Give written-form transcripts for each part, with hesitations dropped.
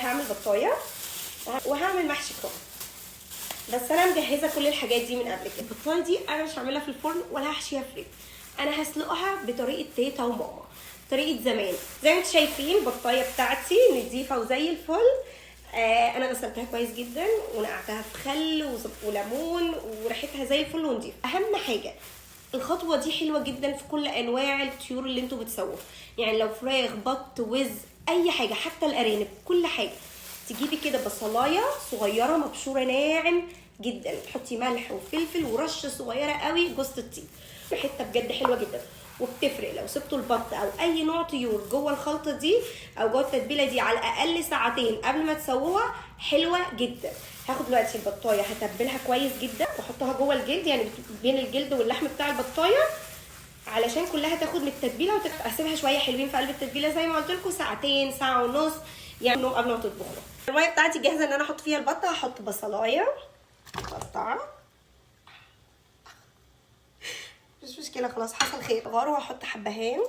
هعمل بطايه وهعمل محشي كرنب، بس انا مجهزه كل الحاجات دي من قبل كده. البطايه دي انا مش هعملها في الفرن ولا هحشيها فريك، انا هسلقها بطريقه تيتا وماما، طريقه زمان. زي ما انتم شايفين البطايه بتاعتي نضيفه وزي الفل. انا غسلتها كويس جدا ونقعتها في خل وليمون وريحتها زي الفل ونضيف. اهم حاجه الخطوه دي حلوه جدا في كل انواع الطيور اللي انتوا بتسووها، يعني لو فراخ بط وز اي حاجه، حتى الارانب، كل حاجه. تجيبي كده بصلايه صغيره مبشوره ناعم جدا، تحطي ملح وفلفل ورشه صغيره قوي جوز الطيب، ريحتها بجد حلوه جدا وبتفرق. لو سبتوا البط او اي نوع طيور جوه الخلطه دي او جوه التتبيله دي على الاقل ساعتين قبل ما تسووها حلوه جدا. هاخد دلوقتي البطايه هتبلها كويس جدا واحطها جوه الجلد، يعني بين الجلد واللحم بتاع البطايه، علشان كلها تاخد من التتبيله واسيبها شويه حلوين في قلب التتبيله زي ما قلت لكم، ساعتين ساعه ونص يعني قبل ما تطبخوا. الميه بتاعتي جاهزه ان انا احط فيها البطه. هحط بصلايه مقطعه، مش مشكله خلاص حصل خير، غار، وهحط حبهان.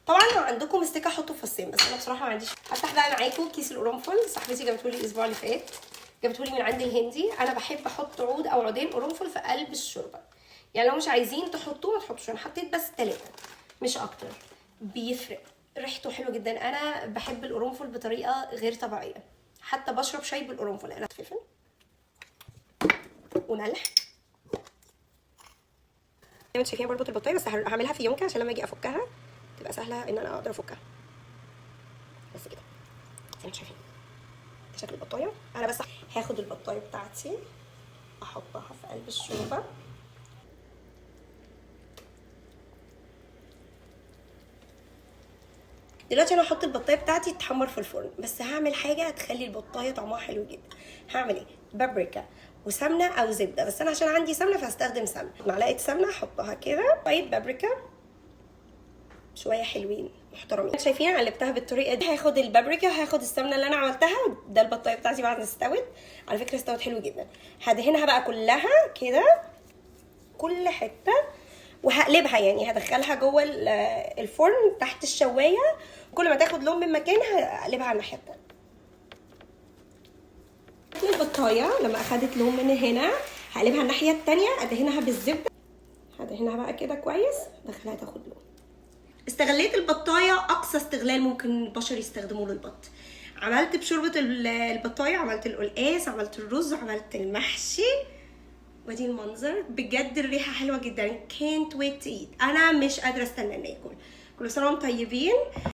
طبعا لو عندكم مستكه حطوا فصين، بس انا بصراحه ما عنديش. هفتح بقى معاكم كيس القرنفل، صاحبتي جابته لي الاسبوع اللي فات، جابته لي من عند الهندي. انا بحب احط عود او عودين قرنفل في قلب الشوربه، يعني لو مش عايزين تحطوه ما تحطوش، انا حطيت بس 3 مش اكتر، بيفرق ريحته حلوه جدا. انا بحب القرنفل بطريقه غير طبيعيه، حتى بشرب شاي بالقرنفل. انا فلفل وملح زي ما انتم شايفين. بربط البطايه بس هعملها في يونكه عشان لما اجي افكها تبقى سهله ان انا اقدر افكها، بس كده زي ما انتم شايفين ده شكل البطايه. انا بس هاخد البطايه بتاعتي احطها في قلب الشوربه. دلوقتي انا هحط البطايه بتاعتي تتحمر في الفرن، بس هعمل حاجه هتخلي البطايه طعمها حلو جدا. هعمل ايه؟ بابريكا وسمنه او زبده، بس انا عشان عندي سمنه فهستخدم سمنه. معلقه سمنه احطها كده، شويه بابريكا شويه حلوين محترمين. شايفين قلبتها بالطريقه دي. هاخد البابريكا وهاخد السمنه اللي انا عملتها، ده البطايه بتاعتي بعد ما استوت، على فكره استوت حلو جدا. هدهنها بقى كلها كده كل حته، وهقلبها يعني هدخلها جوه الفرن تحت الشوايه، كل ما تاخد لون من مكانها هقلبها على الناحيه التانيه. البطايه لما اخدت لون من هنا هقلبها الناحيه التانيه، ادهنها بالزبده، هدهنها بقى كده كويس، ادخلها تاخد لون. استغليت البطايه اقصى استغلال ممكن البشر يستخدموه للبط. عملت بشوربه البطايه، عملت القلقاس، عملت الرز، عملت المحشي، ودي المنظر. بجد الريحه حلوه جدا، can't wait to eat. انا مش قادره استنى ان اكل. كل سنه وانتم طيبين.